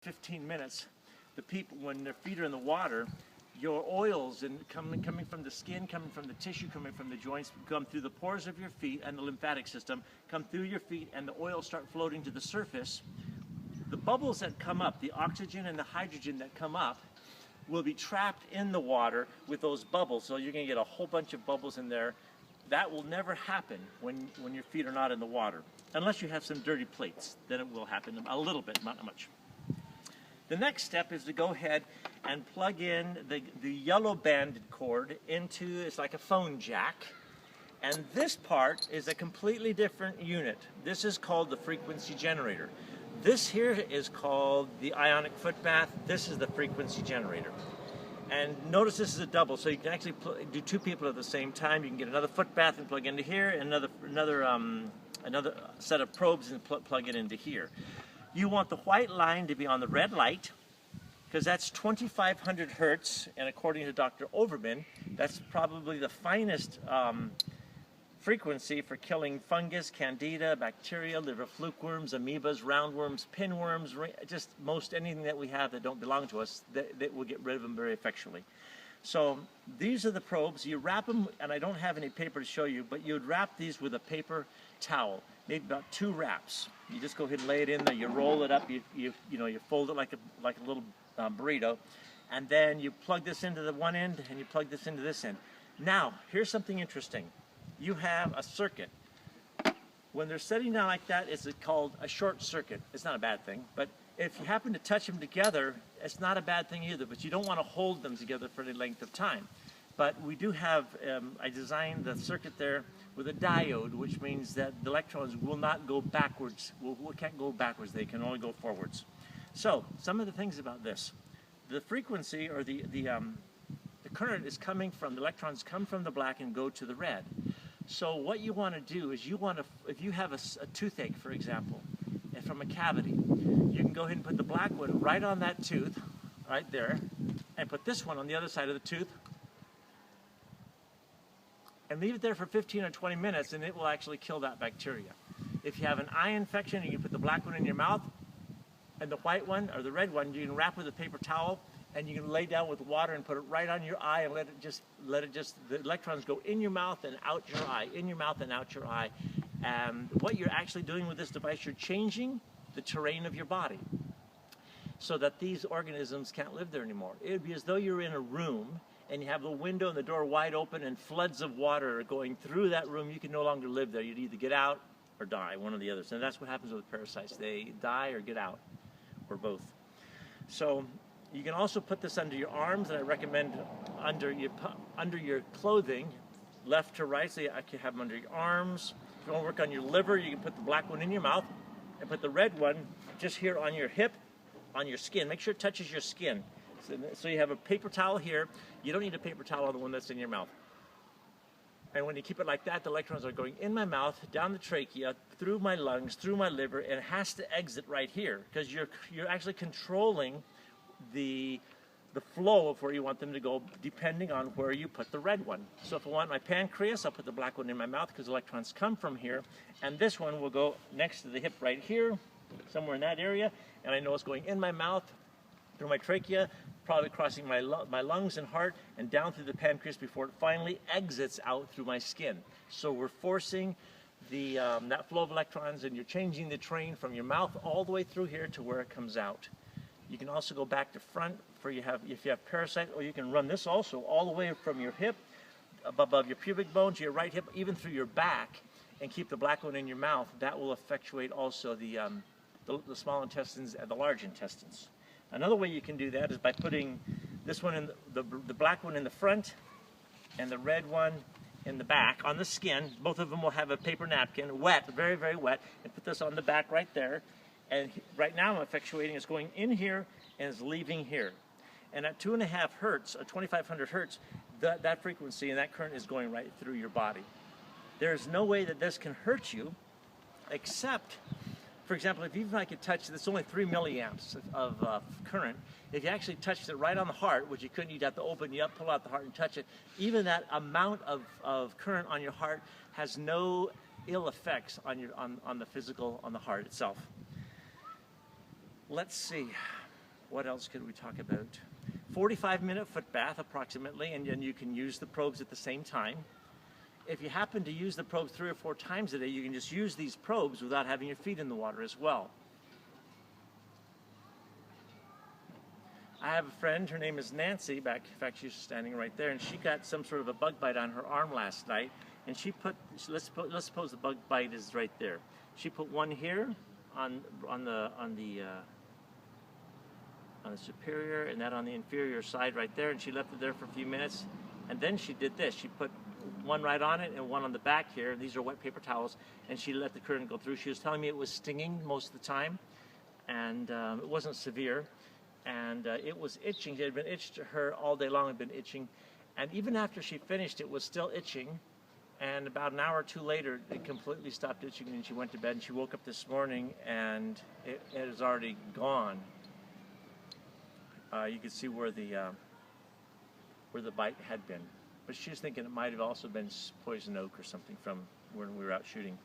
15 minutes, the people, when their feet are in the water, your oils coming from the skin, coming from the tissue, coming from the joints, come through the pores of your feet and the lymphatic system, come through your feet, and the oils start floating to the surface. The bubbles that come up, the oxygen and the hydrogen that come up, will be trapped in the water with those bubbles. So you're going to get a whole bunch of bubbles in there. That will never happen when your feet are not in the water, unless you have some dirty plates. Then it will happen a little bit, not much. The next step is to go ahead and plug in the yellow banded cord into, it's like a phone jack. And this part is a completely different unit. This is called the frequency generator. This here is called the ionic foot bath. This is the frequency generator. And notice this is a double, so you can actually do two people at the same time. You can get another foot bath and plug into here, and another set of probes and plug it into here. You want the white line to be on the red light, because that's 2,500 hertz, and according to Dr. Overman, that's probably the finest frequency for killing fungus, candida, bacteria, liver flukeworms, amoebas, roundworms, pinworms, just most anything that we have that don't belong to us, that will get rid of them very effectually. So these are the probes. You wrap them, and I don't have any paper to show you, but you'd wrap these with a paper towel, maybe about 2 wraps. You just go ahead and lay it in there. You roll it up. You fold it like a little burrito, and then you plug this into the one end, and you plug this into this end. Now, here's something interesting. You have a circuit. When they're sitting down like that, it's called a short circuit. It's not a bad thing, but if you happen to touch them together, it's not a bad thing either, but you don't want to hold them together for any length of time. But we do have, I designed the circuit there with a diode, which means that the electrons will not go backwards. Can't go backwards, they can only go forwards. So, some of the things about this. The frequency, or the current is coming from, the electrons come from the black and go to the red. So what you want to do is if you have a toothache, for example, from a cavity, you can go ahead and put the black one right on that tooth, right there, and put this one on the other side of the tooth, and leave it there for 15 or 20 minutes, and it will actually kill that bacteria. If you have an eye infection, you can put the black one in your mouth, and the white one, or the red one, you can wrap with a paper towel, and you can lay down with water and put it right on your eye and let it just, the electrons go in your mouth and out your eye, in your mouth and out your eye. And what you're actually doing with this device, you're changing the terrain of your body so that these organisms can't live there anymore. It would be as though you're in a room and you have the window and the door wide open and floods of water are going through that room. You can no longer live there. You'd either get out or die, one or the other. And that's what happens with parasites. They die or get out, or both. So you can also put this under your arms, and I recommend under your clothing, left to right, so you can have them under your arms. If you want to work on your liver, you can put the black one in your mouth and put the red one just here on your hip, on your skin. Make sure it touches your skin. So you have a paper towel here. You don't need a paper towel on the one that's in your mouth. And when you keep it like that, the electrons are going in my mouth, down the trachea, through my lungs, through my liver, and it has to exit right here, because you're actually controlling the flow of where you want them to go, depending on where you put the red one. So if I want my pancreas, I'll put the black one in my mouth, because electrons come from here, and this one will go next to the hip right here, somewhere in that area, and I know it's going in my mouth, through my trachea, probably crossing my lungs and heart, and down through the pancreas before it finally exits out through my skin. So we're forcing that flow of electrons, and you're changing the terrain from your mouth all the way through here to where it comes out. You can also go back to front if you have parasite, or you can run this also all the way from your hip, above your pubic bone to your right hip, even through your back, and keep the black one in your mouth. That will effectuate also the small intestines and the large intestines. Another way you can do that is by putting this one in the black one in the front and the red one in the back on the skin. Both of them will have a paper napkin, wet, very, very wet, and put this on the back right there. And right now I'm effectuating, it's going in here and it's leaving here. And at 2.5 hertz, or 2,500 hertz, that frequency and that current is going right through your body. There's no way that this can hurt you, except, for example, if I could touch, it's only 3 milliamps of current. If you actually touched it right on the heart, which you couldn't, you'd have to open you up, pull out the heart and touch it. Even that amount of current on your heart has no ill effects on the physical, on the heart itself. Let's see. What else could we talk about? 45-minute foot bath approximately, and then you can use the probes at the same time. If you happen to use the probes 3 or 4 times a day, you can just use these probes without having your feet in the water as well. I have a friend, her name is Nancy, in fact she's standing right there, and she got some sort of a bug bite on her arm last night, and let's suppose the bug bite is right there. She put one here on the superior, and that on the inferior side right there, and she left it there for a few minutes, and then she did this. She put one right on it and one on the back here. These are wet paper towels, and she let the current go through. She was telling me it was stinging most of the time, and it wasn't severe, and it was itching. It had been itched to her all day long, it had been itching, and even after she finished, it was still itching, and about an hour or two later, it completely stopped itching, and she went to bed, and she woke up this morning, and it is already gone. You could see where the bite had been. But she was thinking it might have also been poison oak or something from when we were out shooting.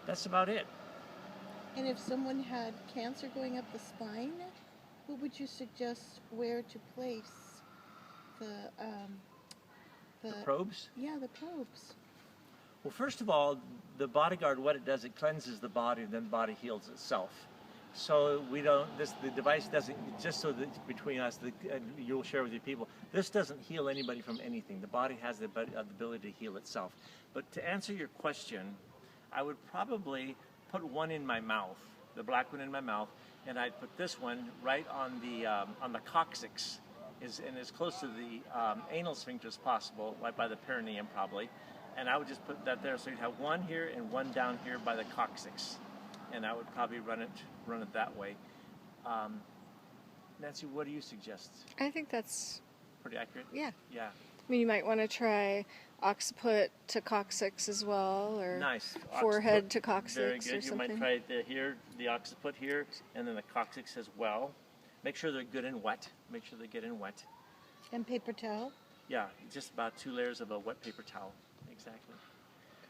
That's about it. And if someone had cancer going up the spine, what would you suggest where to place the probes? Yeah, the probes. Well, first of all, the BodyGuard, what it does, it cleanses the body, and then the body heals itself. So we don't, the device doesn't, just so that between us, you'll share with your people, this doesn't heal anybody from anything. The body has the ability to heal itself. But to answer your question, I would probably put one in my mouth, the black one in my mouth, and I'd put this one right on the coccyx, and as close to the anal sphincter as possible, right by the perineum probably. And I would just put that there, so you'd have one here and one down here by the coccyx. And I would probably run it that way. Nancy, what do you suggest? I think that's pretty accurate. Yeah. Yeah. I mean, you might want to try occiput to coccyx as well, or nice. Forehead to coccyx. Very good. Or You something. might try it the occiput here, and then the coccyx as well. Make sure they're good and wet. Make sure they get in wet. And paper towel? Yeah, just about 2 layers of a wet paper towel. Exactly.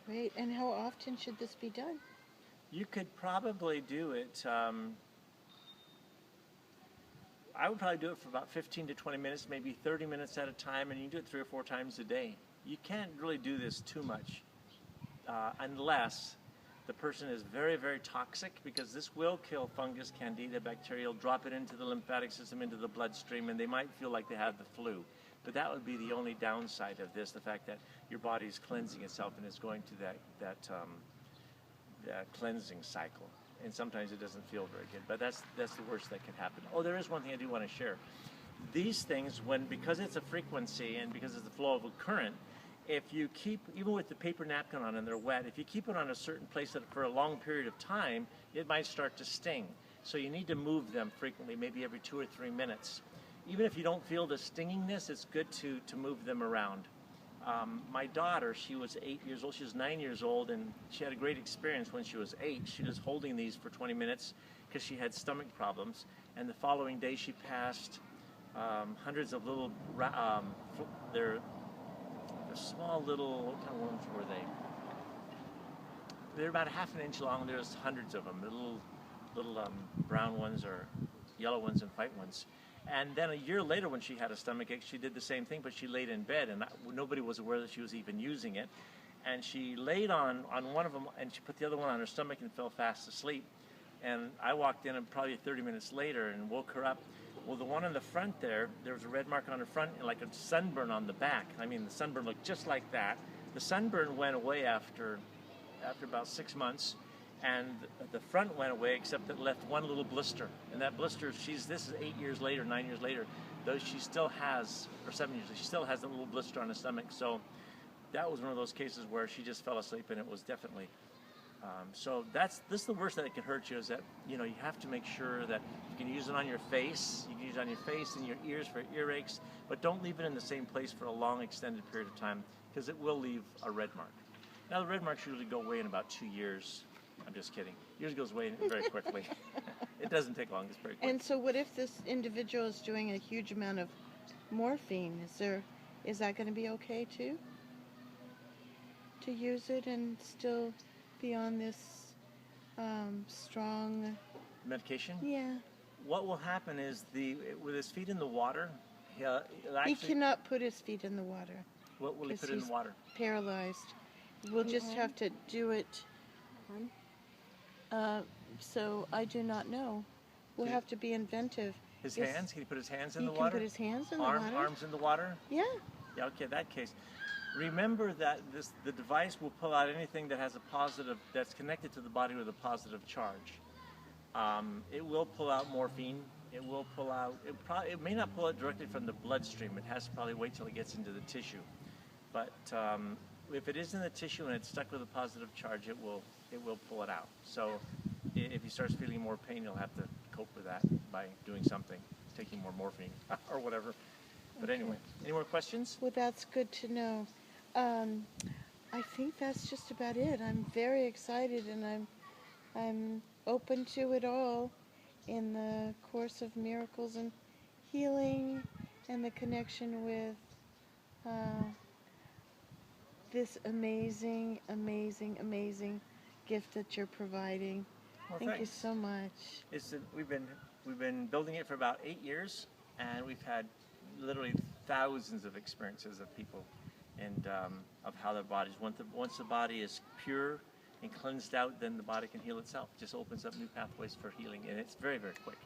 Great. And how often should this be done? You could probably do it, I would probably do it for about 15 to 20 minutes, maybe 30 minutes at a time, and you can do it 3 or 4 times a day. You can't really do this too much unless the person is very, very toxic, because this will kill fungus, candida, bacteria, drop it into the lymphatic system, into the bloodstream, and they might feel like they have the flu. But that would be the only downside of this, the fact that your body is cleansing itself and is going to that cleansing cycle. And sometimes it doesn't feel very good, but that's the worst that can happen. Oh, there is one thing I do want to share. These things, because it's a frequency and because it's the flow of a current, if you keep, even with the paper napkin on and they're wet, if you keep it on a certain place for a long period of time, it might start to sting. So you need to move them frequently, maybe every 2 or 3 minutes. Even if you don't feel the stingingness, it's good to move them around. My daughter, she was 8 years old, she was 9 years old, and she had a great experience when she was 8. She was holding these for 20 minutes because she had stomach problems, and the following day she passed hundreds of little, they're small little, what kind of worms were they? They're about 1/2 inch long, there's hundreds of them, the little brown ones or yellow ones and white ones. And then a year later, when she had a stomach ache, she did the same thing, but she laid in bed, and nobody was aware that she was even using it. And she laid on one of them, and she put the other one on her stomach and fell fast asleep. And I walked in, and probably 30 minutes later, and woke her up. Well, the one on the front there was a red mark on her front and like a sunburn on the back. I mean, the sunburn looked just like that. The sunburn went away after about 6 months. And the front went away, except it left one little blister. And that blister, this is 8 years later, 9 years later, though she still has, or 7 years, she still has that little blister on her stomach. So that was one of those cases where she just fell asleep, and it was definitely. So this is the worst that it can hurt you, is that, you have to make sure that you can use it on your face. You can use it on your face and your ears for earaches, but don't leave it in the same place for a long, extended period of time, because it will leave a red mark. Now, the red marks usually go away in about 2 years. I'm just kidding. Yours goes away very quickly. It doesn't take long. It's very quick. And so what if this individual is doing a huge amount of morphine? Is that going to be okay too? To use it and still be on this strong. Medication? Yeah. What will happen is with his feet in the water, he'll He actually, cannot put his feet in the water. what will he 'Cause put in the he's water? paralyzed. We'll just have to do it. So I do not know. We'll Did- have to be inventive. His Yes, hands? Can he put his hands in He the can water? put his hands in the Arm, water. Arms in the water? Yeah. Yeah, okay, that case. Remember that the device will pull out anything that has a positive, that's connected to the body with a positive charge. It will pull out morphine. It will pull out, it may not pull it directly from the bloodstream. It has to probably wait till it gets into the tissue. But if it is in the tissue and it's stuck with a positive charge, it will pull it out. So if he starts feeling more pain, he'll have to cope with that by doing something, taking more morphine or whatever. But anyway, any more questions? Well, that's good to know. I think that's just about it. I'm very excited, and I'm open to it all in the course of miracles and healing, and the connection with this amazing, amazing, amazing gift that you're providing. Well, Thank you thanks. so much. We've been building it for about 8 years, and we've had literally thousands of experiences of people, and of how their bodies. Once the body is pure and cleansed out, then the body can heal itself. It just opens up new pathways for healing, and it's very, very quick.